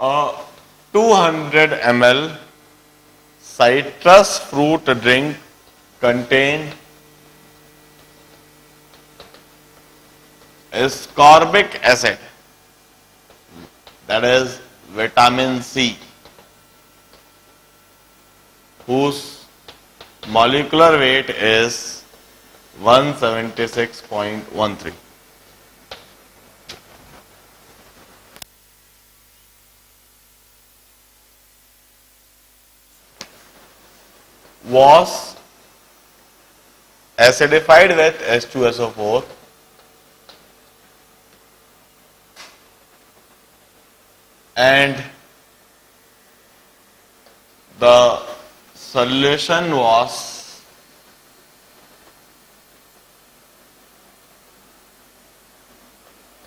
A 200 ml citrus fruit drink contain ascorbic acid, that is vitamin C, whose molecular weight is 176.13. Was acidified with H2SO4 and the solution was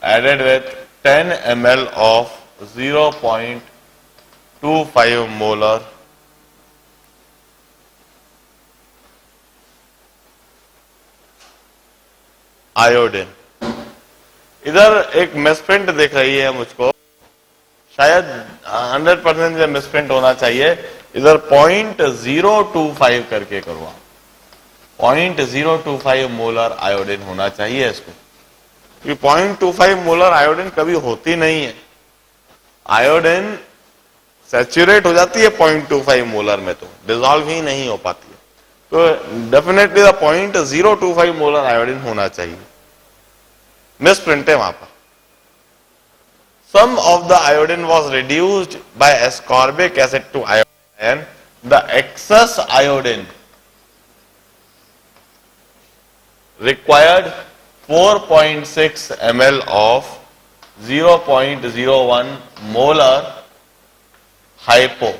added with 10 ml of 0.25 molar iodine. इधर एक misprint दिख रही है मुझको, शायद 100% जो misprint होना चाहिए, इधर 0.025 करके करो आप, 0.025 मोलर आयोडीन होना चाहिए इसको, क्योंकि 0.25 मोलर आयोडीन कभी होती नहीं है। आयोडीन सैचुरेट हो जाती है 0.25 मोलर में, तो डिसॉल्व ही नहीं हो पाती है, तो डेफिनेटली 0.025 मोलर आयोडीन होना चाहिए। मिसप्रिंट है वहां पर। Some of the iodine was reduced by ascorbic acid to iodine. The excess iodine required 4.6 ml of 0.01 molar hypo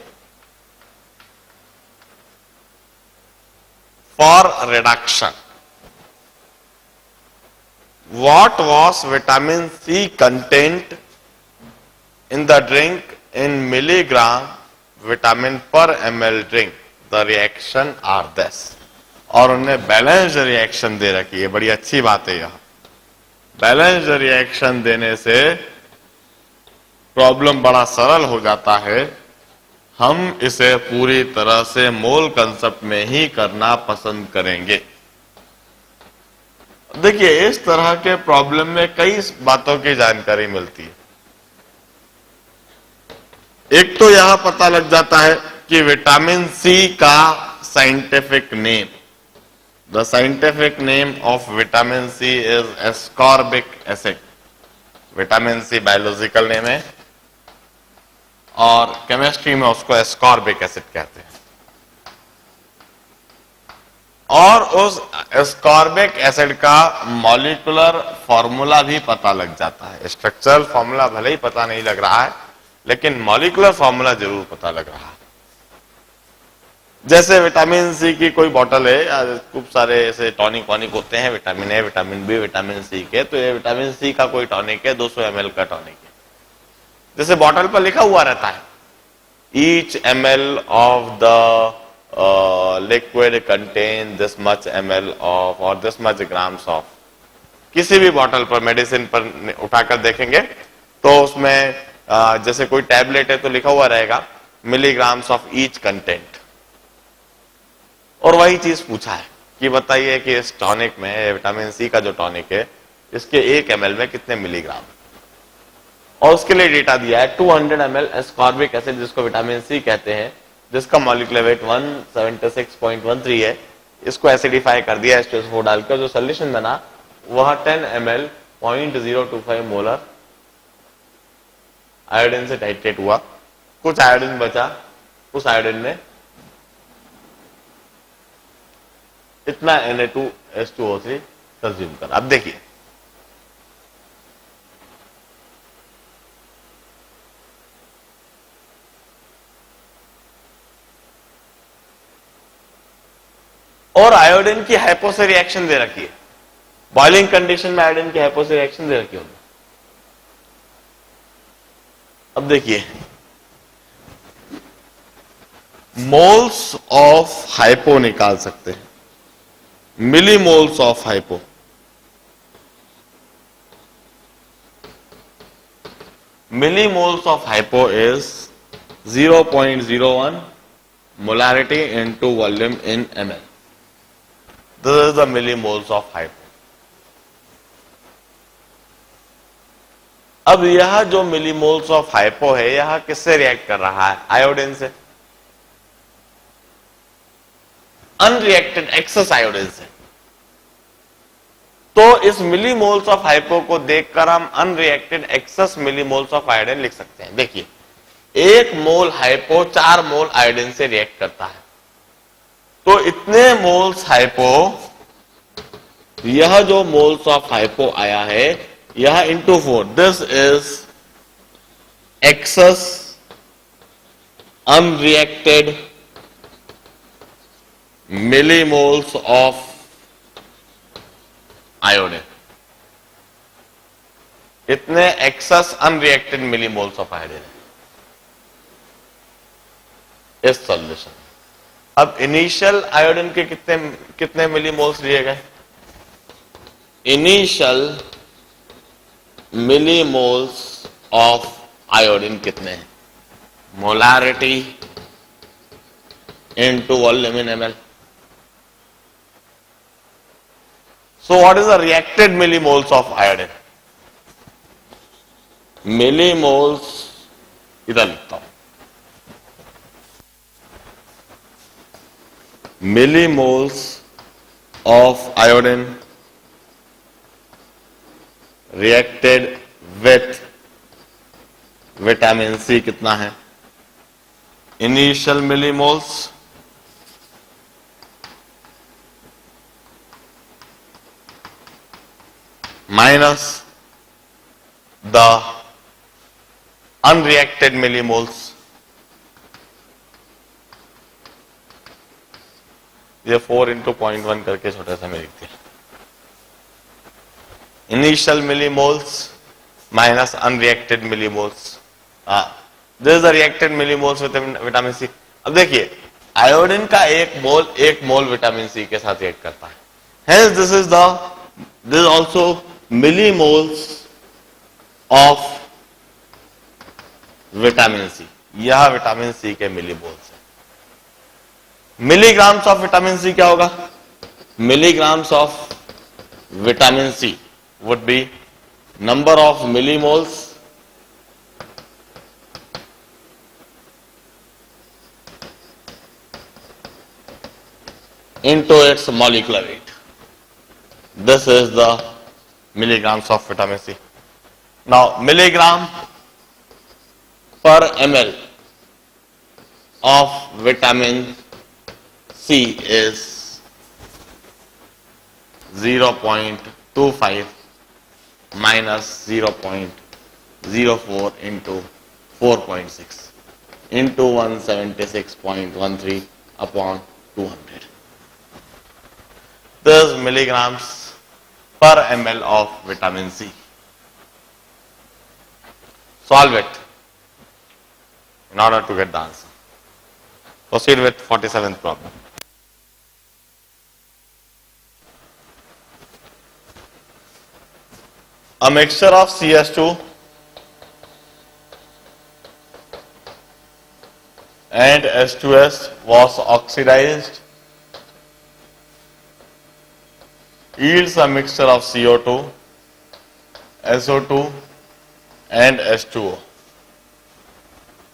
for reduction. What was vitamin C content in the drink in milligram vitamin per ml drink? The reaction are this. और उन्हें balanced reaction दे रखी है, बड़ी अच्छी बात है। यहां balanced reaction देने से प्रॉब्लम बड़ा सरल हो जाता है। हम इसे पूरी तरह से मोल कंसेप्ट में ही करना पसंद करेंगे। देखिए, इस तरह के प्रॉब्लम में कई बातों की जानकारी मिलती है। एक तो यह पता लग जाता है कि विटामिन सी का scientific name, the scientific name of vitamin C is ascorbic acid. Vitamin C biological name है और केमिस्ट्री में उसको एस्कॉर्बिक एसिड कहते हैं। और उस एस्कॉर्बिक एसिड का मॉलिक्यूलर फॉर्मूला भी पता लग जाता है। स्ट्रक्चरल फॉर्मूला भले ही पता नहीं लग रहा है, लेकिन मॉलिक्यूलर फॉर्मूला जरूर पता लग रहा है। जैसे विटामिन सी की कोई बॉटल है, खूब सारे ऐसे टॉनिक वॉनिक होते हैं, vitamin A, vitamin B, vitamin C के, तो ये विटामिन सी का कोई टॉनिक है, 200 ml का टॉनिक है। जैसे बॉटल पर लिखा हुआ रहता है, each ml of the liquid contain this much ml of और दिस मच ग्राम्स ऑफ। किसी भी बॉटल पर, मेडिसिन पर उठाकर देखेंगे तो उसमें जैसे कोई टैबलेट है तो लिखा हुआ रहेगा मिलीग्राम्स ऑफ ईच कंटेंट। और वही चीज पूछा है कि बताइए कि इस टॉनिक में, विटामिन सी का जो टॉनिक है, इसके 1 ml में कितने मिलीग्राम, और उसके लिए डेटा दिया है 200 ml एस्कॉर्बिक एसिड, जिसको विटामिन सी कहते हैं, जिसका मॉलिक्यूलर वेट 176.13 है। इसको एसिडिफाई कर दिया H2SO4 डालकर, जो सोल्यूशन बना वह 10 ml 0.025 मोलर आयोडीन से टाइट्रेट हुआ। कुछ आयोडीन बचा, उस आयोडीन ने इतना Na2H2O3 कंज्यूम करा। अब देखिए, और आयोडीन की हाइपो से रिएक्शन दे रखी है, बॉइलिंग कंडीशन में आयोडीन की हाइपो से रिएक्शन दे रखी होगी। अब देखिए, मोल्स ऑफ हाइपो निकाल सकते हैं, millimoles of hypo. Millimoles of hypo is 0.01 molarity into volume in ml. This is the millimoles of hypo. अब यह जो मिलीमोल्स ऑफ हाइपो है यह किससे रिएक्ट कर रहा है? आयोडीन से, अनरिएक्टेड एक्सेस आयोडीन से। तो इस मिलीमोल्स ऑफ हाइपो को देखकर हम unreacted excess millimoles of iodine लिख सकते हैं। देखिए, 1 मोल हाइपो 4 मोल आयोडीन से रिएक्ट करता है, तो इतने मोल्स हाइपो, यह जो मोल्स ऑफ हाइपो आया है यह into 4, this is excess unreacted millimoles of iodine. इतने excess unreacted millimoles of iodine इस सॉल्यूशन। अब इनिशियल आयोडीन के कितने कितने मिलीमोल्स लिए गए? इनिशियल मिलीमोल्स ऑफ आयोडीन कितने हैं? Molarity into volume in ML. So what is the reacted millimoles of iodine? Millimoles, इधर लिखता हूं, millimoles of iodine reacted with vitamin C कितना है? Initial millimoles minus the unreacted millimoles, ये 4 into 0.1 करके छोटा सा में लिखते हैं। Initial millimoles minus unreacted millimoles, this is the reacted millimoles with vitamin C. अब देखिए, आयोडीन का 1 मोल विटामिन सी के साथ रिएक्ट करता है, hence this is also millimoles of vitamin C. यह विटामिन सी के मिलीमोल्स है। मिलीग्राम्स ऑफ विटामिन सी क्या होगा? Milligrams of vitamin C would be number of millimoles into its molecular weight. This is the milligrams of vitamin C. Now, milligram per ml of vitamin C is 0.25 minus 0.04 into 4.6 into 176.13 upon 200. This is milligrams per ml of vitamin C. Solve it in order to get the answer. Proceed with 47th problem. A mixture of CS2 and H2S was oxidized, yields a mixture of CO2, SO2 and H2O,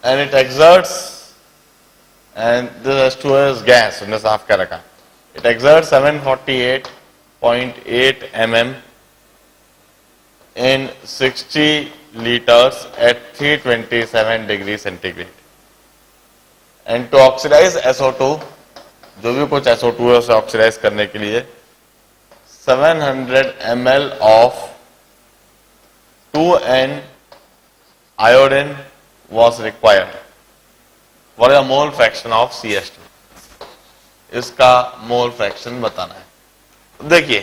and it exerts, and this H2O is gas, हमने साफ कर रखा, it exerts 748.8 mm in 60 liters at 327 degrees centigrade, and to oxidize SO2, जो भी कुछ SO2 है उसे oxidise करने के लिए 700 ml of 2N iodine was required for a mole fraction of CS2. इसका मोल फ्रैक्शन बताना है। देखिए,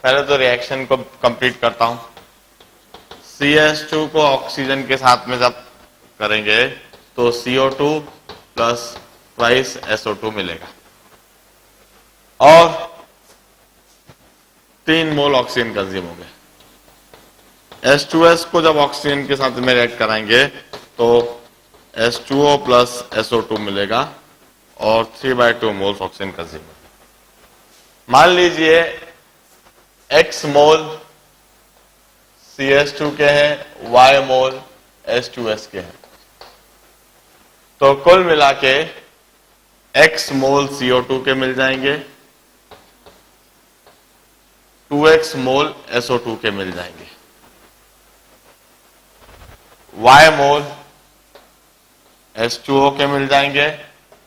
पहले तो रिएक्शन को कंप्लीट करता हूं। CS2 को ऑक्सीजन के साथ में जब करेंगे तो CO2 प्लस ट्वाइस SO2 मिलेगा और 3 मोल ऑक्सीजन कंज्यूम हो गए। H2S को जब ऑक्सीजन के साथ में रिएक्ट कराएंगे तो H2O प्लस SO2 मिलेगा और 3/2 मोल्स ऑक्सीजन कंज्यूम। मान लीजिए X मोल CH2 के हैं, Y मोल H2S के हैं, तो कुल मिला के X मोल CO2 के मिल जाएंगे, 2X मोल SO2 के मिल जाएंगे, Y मोल H2O के मिल जाएंगे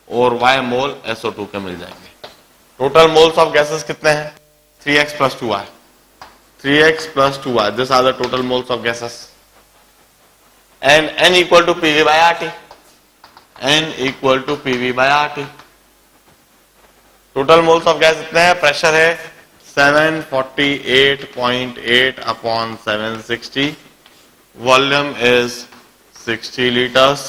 और Y मोल SO2 के मिल जाएंगे। टोटल मोल्स ऑफ गैसेस कितने हैं? 3x plus 2y, 3x plus 2y, these are the total moles of gases, and N equal to PV by RT, N equal to PV by RT। Total moles of gas इतने हैं, pressure है 748.8 upon 760, volume is 60 liters,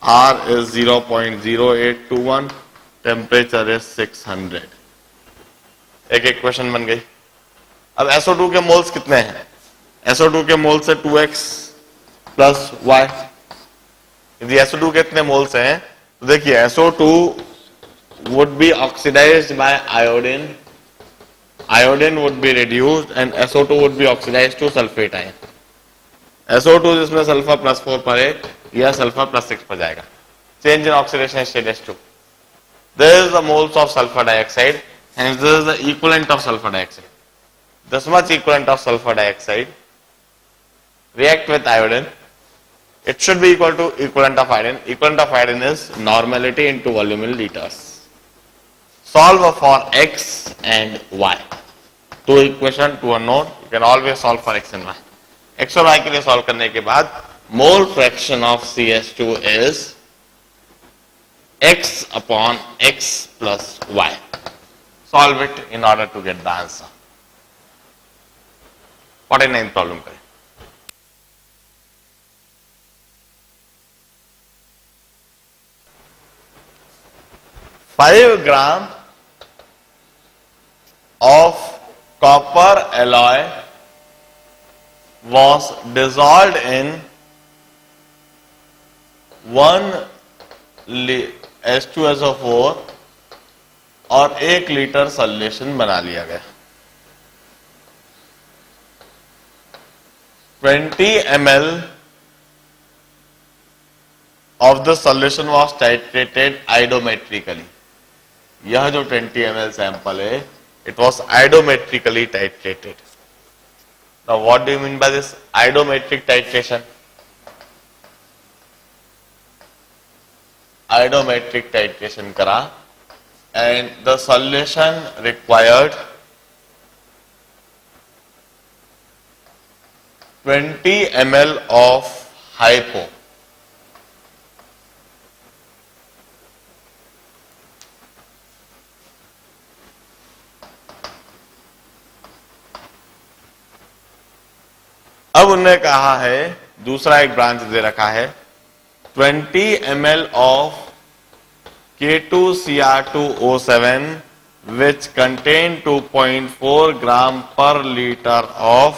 R is 0.0821, temperature is 600। एक एक question बन गई। अब SO2 के moles कितने हैं? SO2 के मोल्स है 2x प्लस y। यदि SO2 के इतने मोल्स हैं तो देखिए SO2 would be oxidized by iodine, iodine would be reduced and SO2 would be oxidized to sulfate ion। SO2 जिसमें सल्फर प्लस 4 पर है, यह सल्फर प्लस 6 पर जाएगा। Change in oxidation state H2। This is the moles of sulfur dioxide and this is the equivalent of sulfur dioxide। This much equivalent of sulfur dioxide react with iodine, it should be equal to equivalent of iodine। Equivalent of iodine is normality into volume in liters। Solve for x and y। two equation, two unknown, you can always solve for x and y। x और y के लिए solve करने के बाद mole fraction of CH2 is x upon x plus y। Solve it in order to get the answer। 49th problem करें। 5 gram of copper alloy was dissolved in 1 H2SO4 और 1 litre solution बना लिया गया। 20 ml of the solution was titrated iodometrically। यह जो 20 ml sample है, it was iodometrically titrated। Now what do you mean by this iodometric titration? Iodometric titration करा and the solution required 20 ml of hypo। अब उन्होंने कहा है, दूसरा एक ब्रांच दे रखा है 20 ml of K2Cr2O7 which contain 2.4 gram per liter of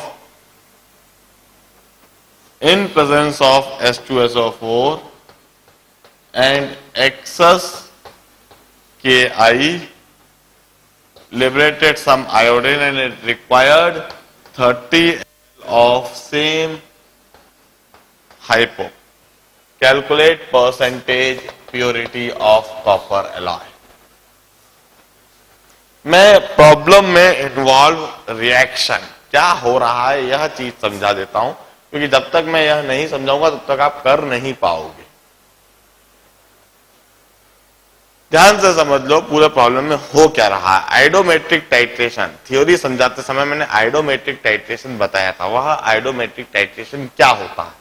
in presence of H2SO4 and excess Ki liberated some iodine and it required 30 ml of same hypo। Calculate percentage purity of copper alloy। मैं problem में involve reaction क्या हो रहा है यह चीज समझा देता हूं, क्योंकि जब तक मैं यह नहीं समझाऊंगा तब तक आप कर नहीं पाओगे। ध्यान से समझ लो पूरे प्रॉब्लम में हो क्या रहा है। आइडोमेट्रिक टाइट्रेशन थ्योरी समझाते समय मैंने आइडोमेट्रिक टाइट्रेशन बताया था। वह आइडोमेट्रिक टाइट्रेशन क्या होता है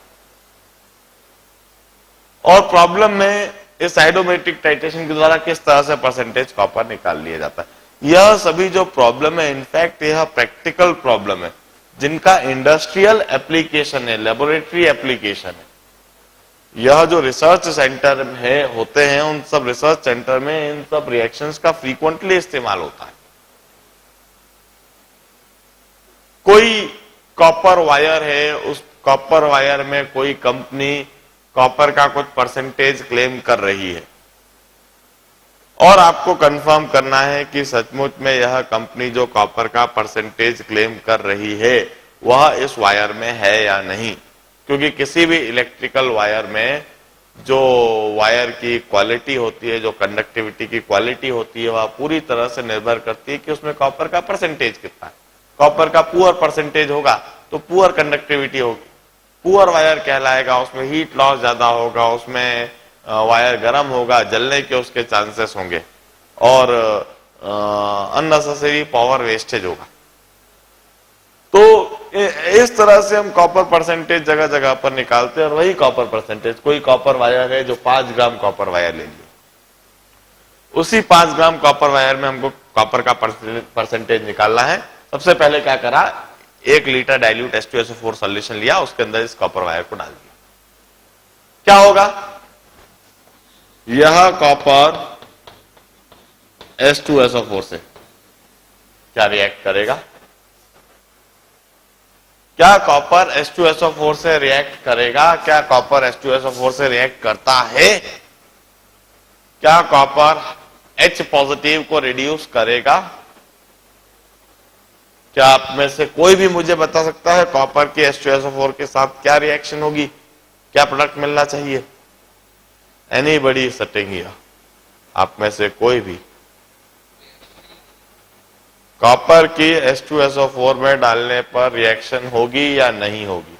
और प्रॉब्लम में इस आइडोमेट्रिक टाइट्रेशन के द्वारा किस तरह से परसेंटेज कॉपर निकाल लिया जाता है, यह सभी जो प्रॉब्लम है, इनफैक्ट यह प्रैक्टिकल प्रॉब्लम है जिनका इंडस्ट्रियल एप्लीकेशन है, लेबोरेटरी एप्लीकेशन है। यह जो रिसर्च सेंटर है होते हैं, उन सब रिसर्च सेंटर में इन सब रिएक्शंस का फ्रीक्वेंटली इस्तेमाल होता है। कोई कॉपर वायर है, उस कॉपर वायर में कोई कंपनी कॉपर का कुछ परसेंटेज क्लेम कर रही है और आपको कंफर्म करना है कि सचमुच में यह कंपनी जो कॉपर का परसेंटेज क्लेम कर रही है वह इस वायर में है या नहीं। क्योंकि किसी भी इलेक्ट्रिकल वायर में जो वायर की क्वालिटी होती है, जो कंडक्टिविटी की क्वालिटी होती है, वह पूरी तरह से निर्भर करती है कि उसमें कॉपर का परसेंटेज कितना है। कॉपर का पुअर परसेंटेज होगा तो पुअर कंडक्टिविटी होगी, पुअर वायर कहलाएगा, उसमें हीट लॉस ज्यादा होगा, उसमें वायर गर्म होगा, जलने के उसके चांसेस होंगे और अननेसेसरी पावर वेस्टेज होगा। तो इस तरह से हम कॉपर परसेंटेज जगह जगह पर निकालते हैं और वही कॉपर परसेंटेज, कोई कॉपर वायर है जो 5 ग्राम कॉपर वायर ले लिया, उसी 5 ग्राम कॉपर वायर में हमको कॉपर का परसेंटेज निकालना है। सबसे पहले क्या करा, 1 लीटर डाइल्यूट H2SO4 सॉल्यूशन लिया, उसके अंदर इस कॉपर वायर को डाल दिया। क्या होगा, यह कॉपर H2SO4 से क्या रिएक्ट करेगा, क्या कॉपर H2SO4 से रिएक्ट करेगा, क्या कॉपर H2SO4 से रिएक्ट करता है, क्या कॉपर H पॉजिटिव को रिड्यूस करेगा। क्या आप में से कोई भी मुझे बता सकता है कॉपर की H2SO4 के साथ क्या रिएक्शन होगी, क्या प्रोडक्ट मिलना चाहिए? एनीबडी सिटिंग हियर, आप में से कोई भी कॉपर की H2SO4 में डालने पर रिएक्शन होगी या नहीं होगी?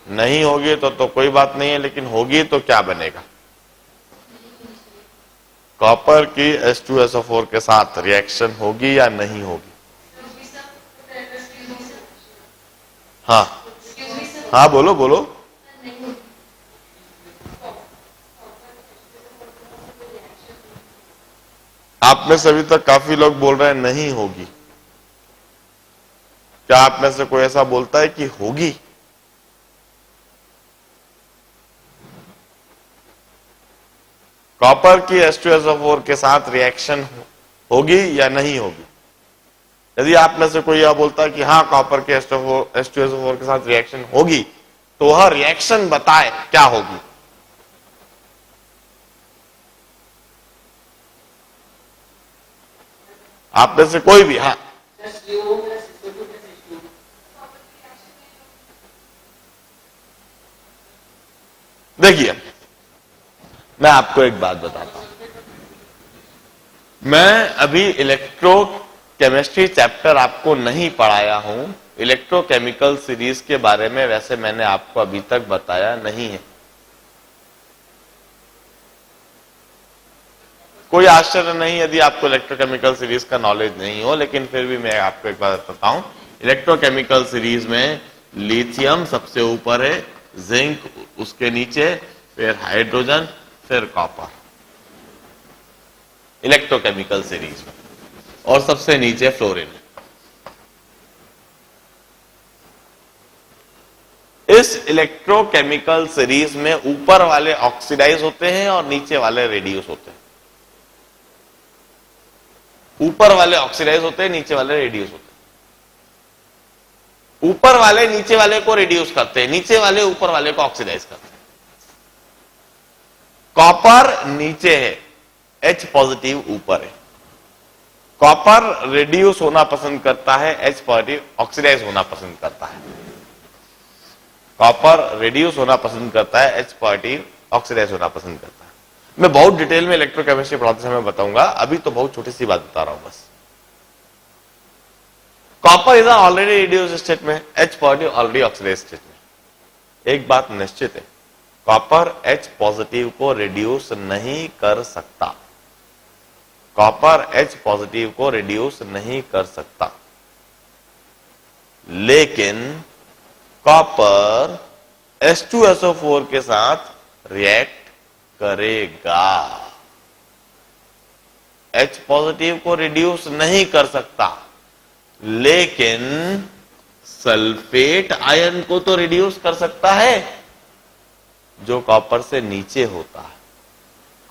नहीं होगी तो कोई बात नहीं है, लेकिन होगी तो क्या बनेगा? कॉपर की H2SO4 के साथ रिएक्शन होगी या नहीं होगी? हाँ हाँ, बोलो बोलो। आप में से अभी तक काफी लोग बोल रहे हैं नहीं होगी। क्या आप में से कोई ऐसा बोलता है कि होगी? कॉपर की H2SO4 के साथ रिएक्शन होगी या नहीं होगी? यदि आप में से कोई यह बोलता है कि हाँ कॉपर के H2SO4 के साथ रिएक्शन होगी, तो वह रिएक्शन बताए क्या होगी। आप में से कोई भी? हाँ, देखिए मैं आपको एक बात बताता हूं। मैं अभी इलेक्ट्रो केमिस्ट्री चैप्टर आपको नहीं पढ़ाया हूं, इलेक्ट्रोकेमिकल सीरीज के बारे में वैसे मैंने आपको अभी तक बताया नहीं है। कोई आश्चर्य नहीं यदि आपको इलेक्ट्रोकेमिकल सीरीज का नॉलेज नहीं हो, लेकिन फिर भी मैं आपको एक बात बताता हूं। इलेक्ट्रोकेमिकल सीरीज में लिथियम सबसे ऊपर है, जिंक उसके नीचे, फिर हाइड्रोजन, फिर कॉपर, इलेक्ट्रोकेमिकल सीरीज में, और सबसे नीचे फ्लोरीन। इस इलेक्ट्रोकेमिकल सीरीज में ऊपर वाले ऑक्सीडाइज होते हैं और नीचे वाले रेड्यूस होते हैं। ऊपर वाले ऑक्सीडाइज होते हैं, नीचे वाले रेड्यूस होते हैं। ऊपर वाले नीचे वाले को रिड्यूस करते हैं, नीचे वाले ऊपर वाले को ऑक्सीडाइज करते हैं। कॉपर नीचे है, H पॉजिटिव ऊपर है। कॉपर रिड्यूस होना पसंद करता है, H पॉजिटिव ऑक्सीडाइज होना पसंद करता है। कॉपर रिड्यूस होना पसंद करता है, H पॉजिटिव ऑक्सीडाइज होना पसंद करता है। मैं बहुत डिटेल में इलेक्ट्रोकेमिस्ट्री पढ़ाते समय बताऊंगा, अभी तो बहुत छोटी सी बात बता रहा हूं बस। Copper is already reduce state में, H positive already oxidise state में। एक बात निश्चित है, कॉपर H पॉजिटिव को रिड्यूस नहीं कर सकता। कॉपर H पॉजिटिव को रिड्यूस नहीं कर सकता, लेकिन कॉपर H2SO4 के साथ रिएक्ट करेगा। H पॉजिटिव को रिड्यूस नहीं कर सकता, लेकिन सल्फेट आयन को तो रिड्यूस कर सकता है, जो कॉपर से नीचे होता है।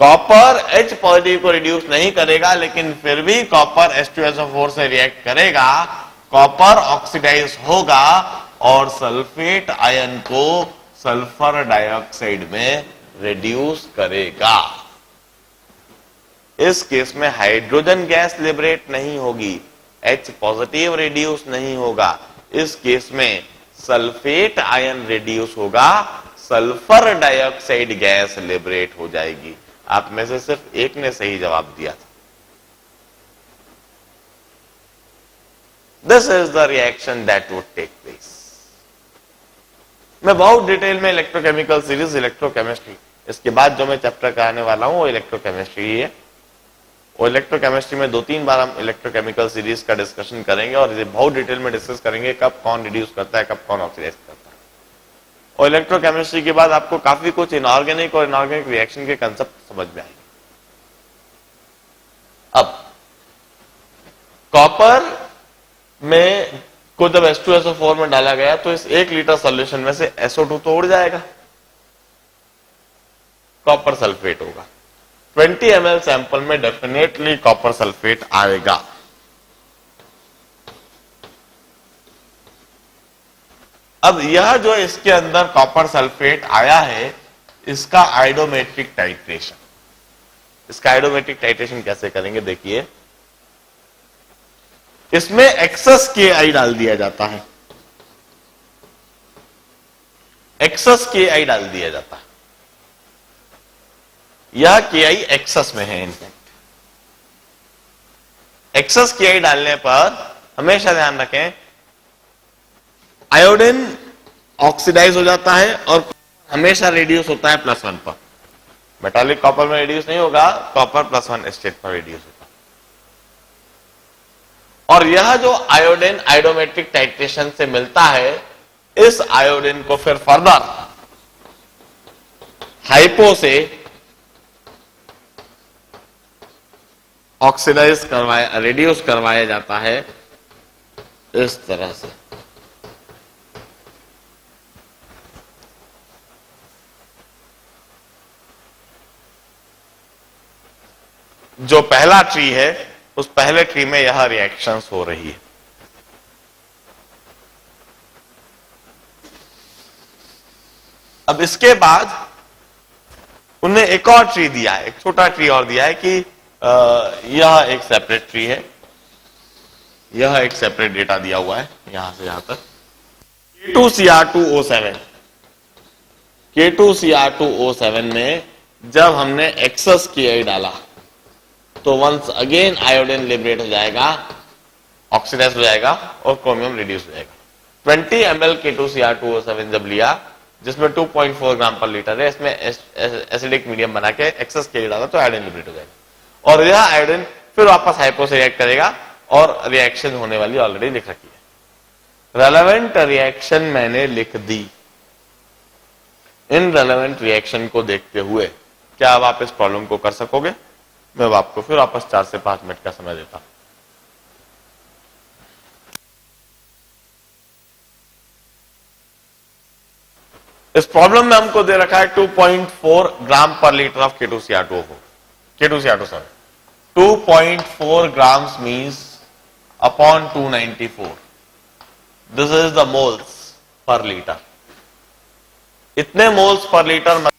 कॉपर H पॉजिटिव को रिड्यूस नहीं करेगा, लेकिन फिर भी कॉपर H2SO4 से रिएक्ट करेगा, कॉपर ऑक्सीडाइज होगा और सल्फेट आयन को सल्फर डाइऑक्साइड में रिड्यूस करेगा। इस केस में हाइड्रोजन गैस लिबरेट नहीं होगी, H पॉजिटिव रिड्यूस नहीं होगा। इस केस में सल्फेट आयन रिड्यूस होगा, सल्फर डाइऑक्साइड गैस लिबरेट हो जाएगी। आप में से सिर्फ एक ने सही जवाब दिया था। This is the reaction that would take place. मैं बहुत डिटेल में इलेक्ट्रोकेमिकल सीरीज, इलेक्ट्रोकेमिस्ट्री, इसके बाद जो मैं चैप्टर कराने वाला हूं वो इलेक्ट्रोकेमिस्ट्री ही है। और इलेक्ट्रोकेमिस्ट्री में 2-3 बार हम इलेक्ट्रोकेमिकल सीरीज का डिस्कशन करेंगे और इसे बहुत डिटेल में डिस्कस करेंगे, कब कौन रिड्यूस करता है, कब कौन ऑक्सीडाइज करता है। और इलेक्ट्रोकेमिस्ट्री के बाद आपको काफी कुछ इनऑर्गेनिक और इनऑर्गेनिक रिएक्शन के कंसेप्ट समझ में आएंगे। अब कॉपर में को जब H2SO4 में डाला गया तो इस 1 लीटर सॉल्यूशन में से SO2 तो उड़ जाएगा, कॉपर सल्फेट होगा। 20 ml सैंपल में डेफिनेटली कॉपर सल्फेट आएगा। अब यह जो इसके अंदर कॉपर सल्फेट आया है, इसका आइडोमेट्रिक टाइट्रेशन, इसका आइडोमेट्रिक टाइट्रेशन कैसे करेंगे देखिए। इसमें एक्सेस KI डाल दिया जाता है, एक्सेस KI डाल दिया जाता है। यह KI एक्सेस में है। इनफैक्ट एक्सेस KI डालने पर हमेशा ध्यान रखें आयोडीन ऑक्सीडाइज हो जाता है और हमेशा रिड्यूस होता है +1 पर। मेटालिक कॉपर में रिड्यूस नहीं होगा, कॉपर +1 स्टेट पर रिड्यूस होता है। और यह जो आयोडीन आयोडोमेट्रिक टाइट्रेशन से मिलता है, इस आयोडीन को फिर फर्दर हाइपो से ऑक्सीडाइज करवाया, रिड्यूस करवाया जाता है इस तरह से। जो पहला ट्री है, उस पहले ट्री में यह रिएक्शंस हो रही है। अब इसके बाद उन्हें एक और ट्री दिया है, एक छोटा ट्री और दिया है कि यह एक सेपरेट ट्री है, यह एक सेपरेट डेटा दिया हुआ है यहां से यहां तक। K2Cr2O7, K2Cr2O7 में जब हमने एक्सेस KI डाला तो वंस अगेन आयोडीन लिबरेट हो जाएगा, ऑक्सीडाइज हो जाएगा और क्रोमियम रिड्यूस हो जाएगा। 20 ml K2Cr2O7 जब लिया, जिसमें 2.4 ग्राम पर लीटर है, इसमें एसिडिक मीडियम बना के एक्सेस KI डाला तो आयोडीन लिबरेट हो जाएगा। और यह आयोडीन फिर वापस हाइपो से रिएक्ट करेगा और रिएक्शन होने वाली ऑलरेडी लिख रखी है। रेलेवेंट रिएक्शन मैंने लिख दी। इन रेलेवेंट रिएक्शन को देखते हुए क्या अब आप इस प्रॉब्लम को कर सकोगे? मैं आपको फिर वापस 4 से 5 मिनट का समय देता हूं। इस प्रॉब्लम में हमको दे रखा है 2.4 ग्राम पर litre of K2Cr2O7। 2.4 grams means upon 294. This is the moles per liter. इतने मोल्स पर लीटर मतलब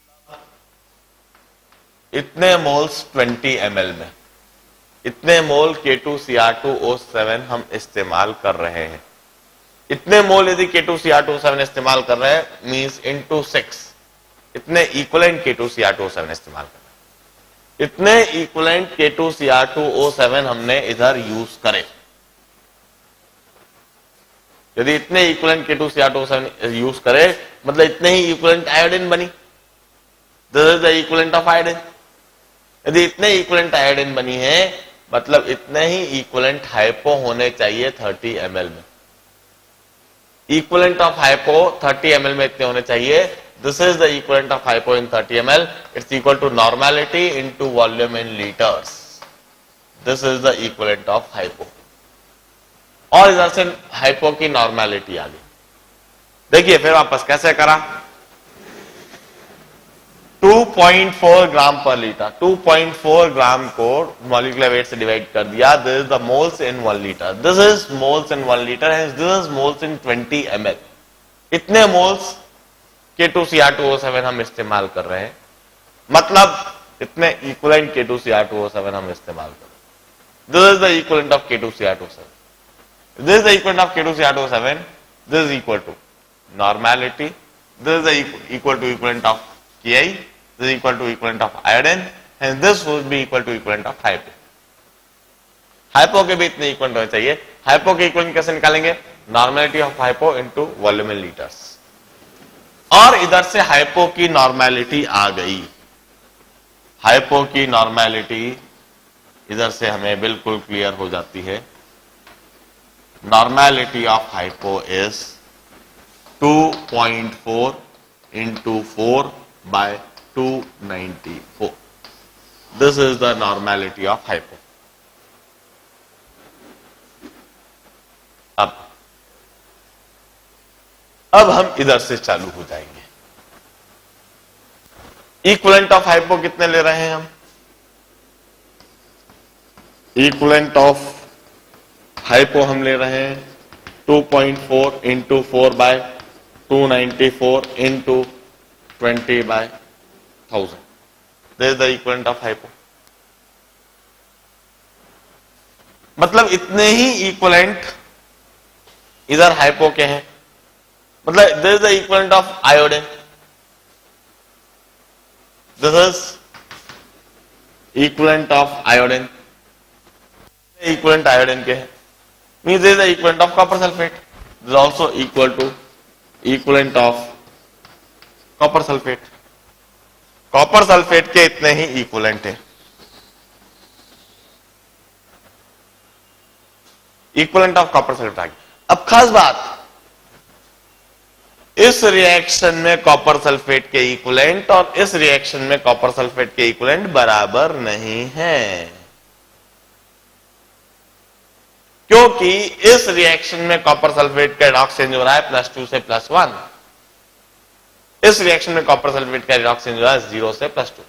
इतने मोल्स 20 ml में, इतने मोल K2Cr2O7 हम इस्तेमाल कर रहे हैं। इतने मोल यदि K2Cr2O7 इस्तेमाल कर रहे हैं मींस इनटू 6, इतने इक्विवेलेंट K2Cr2O7 इस्तेमाल कर रहे हैं। इतने इक्विवेलेंट K2Cr2O7 हमने इधर यूज करे। यदि इतने इक्विवेलेंट K2Cr2O7 यूज करे मतलब इतने ही इक्विवेलेंट आयोडीन बनी। This is the equivalent of iodine. यदि इतने इक्विवेलेंट आयोडीन बनी है मतलब इतने ही इक्विवेलेंट हाइपो होने चाहिए 30 ml में। इक्विवेलेंट ऑफ हाइपो 30 ml में इतने होने चाहिए। This is the equivalent of hypo in 30 ml. It's equal to normality into volume in liters. This is the equivalent of hypo. और इधर से हाइपो की नॉर्मेलिटी आ गई। देखिए फिर वापस कैसे करा। 2.4 ग्राम पर लीटर, 2.4 ग्राम को मॉलिक्यूलर वेट से डिवाइड कर दिया। This is the moles in 1 litre, this is moles in 1 litre, this is moles in 20 ml। इतने मोल्स K2Cr2O7 हम इस्तेमाल कर रहे हैं, मतलब इतने इक्विवेलेंट K2Cr2O7 हम इस्तेमाल कर रहे हैं। This is the equivalent of K2Cr2O7, this is the equivalent of K2Cr2O7, this is equal to normality, this is the equal to equivalent of Ki, this is equal to equivalent of iodine, and this would be equal to equivalent of hypo. Hypo के भी इतने equivalent होने चाहिए। Hypo के equivalent कैसे निकालेंगे? Normality of hypo into volume in litres, और इधर से हाइपो की नॉर्मेलिटी आ गई। हाइपो की नॉर्मेलिटी इधर से हमें बिल्कुल क्लियर हो जाती है। Normality of hypo is 2.4 into 4 by 294. This is the normality of hypo. अब हम इधर से चालू हो जाएंगे। इक्विवेलेंट ऑफ हाइपो कितने ले रहे हैं हम? इक्विवेलेंट ऑफ हाइपो हम ले रहे हैं 2.4 into 4 by 294 into 20 by 1000। This is the equivalent of hypo. मतलब इतने ही इक्विवेलेंट इधर हाइपो के हैं, मतलब this is the equivalent of iodine, this is equivalent of iodine, equivalent iodine के हैं। Means this is the equivalent of copper sulfate. This is also equal to equivalent of copper sulfate. Copper sulfate के इतने ही equivalent है। Equivalent of copper sulfate आ गया। अब खास बात, इस रिएक्शन में कॉपर सल्फेट के इक्विवेलेंट और इस रिएक्शन में कॉपर सल्फेट के इक्विवेलेंट बराबर नहीं है, क्योंकि इस रिएक्शन में कॉपर सल्फेट का रिडॉक्स चेंज हो रहा है +2 से +1, इस रिएक्शन में कॉपर सल्फेट का रिडॉक्स चेंज हो रहा है 0 से +2।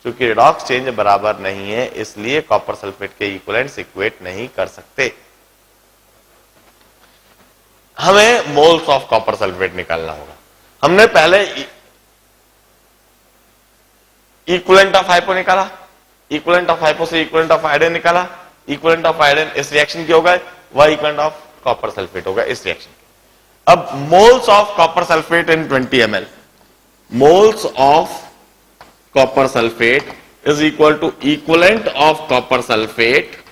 क्योंकि रिडॉक्स चेंज बराबर नहीं है, इसलिए कॉपर सल्फेट के इक्विवेलेंट्स इक्वेट नहीं कर सकते। हमें मोल्स ऑफ कॉपर सल्फेट निकालना होगा। हमने पहले इक्विवेलेंट ऑफ हाइपो निकाला, इक्विवेलेंट ऑफ हाइपो से इक्विवेलेंट ऑफ आयोडीन निकाला, इक्विवेलेंट ऑफ आयोडीन इस रिएक्शन की होगा, वह इक्विवेलेंट ऑफ कॉपर सल्फेट होगा इस रिएक्शन की। अब moles of copper sulphate in 20 ml, moles of copper sulphate is equal to equivalent of copper sulphate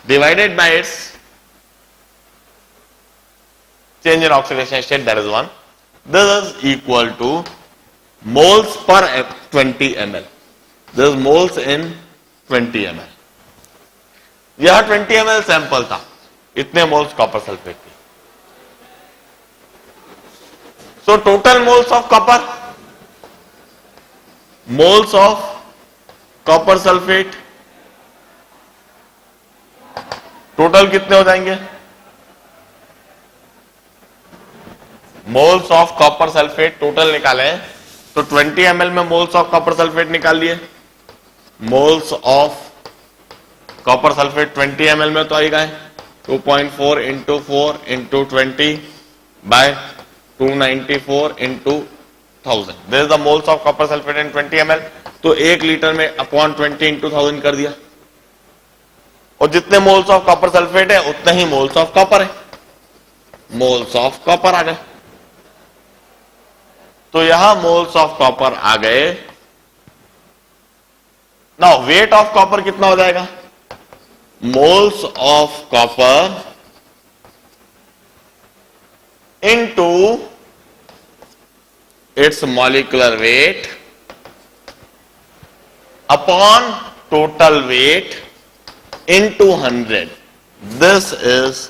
divided by its change in oxidation state, that is 1। This is equal to moles per 20 ml. This is moles in 20 ml. यह 20 ml sample था, इतने moles copper sulphate के। So total moles of copper, moles of copper sulphate total कितने हो जाएंगे? Moles of copper sulphate total निकाले तो 20 ml में मोल्स ऑफ कॉपर सल्फेट निकाल लिए। Moles of copper sulphate 20 ml में तो आएगा 2.4 into 4 into 20 by 294 into 1000। This is the moles of copper sulphate in 20 ml। तो 1 लीटर में अपॉन 20 इंटू 1000 कर दिया, और जितने मोल्स ऑफ कॉपर सल्फेट है उतने ही मोल्स ऑफ कॉपर है, मोल्स ऑफ कॉपर आ गए। तो यहां मोल्स ऑफ कॉपर आ गए। नाउ वेट ऑफ कॉपर कितना हो जाएगा? Moles of copper into its molecular weight upon total weight into 100। This is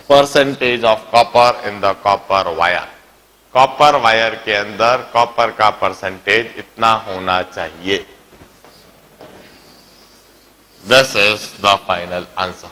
percentage of copper in the copper wire. Copper wire के अंदर copper का परसेंटेज इतना होना चाहिए। This is the final answer.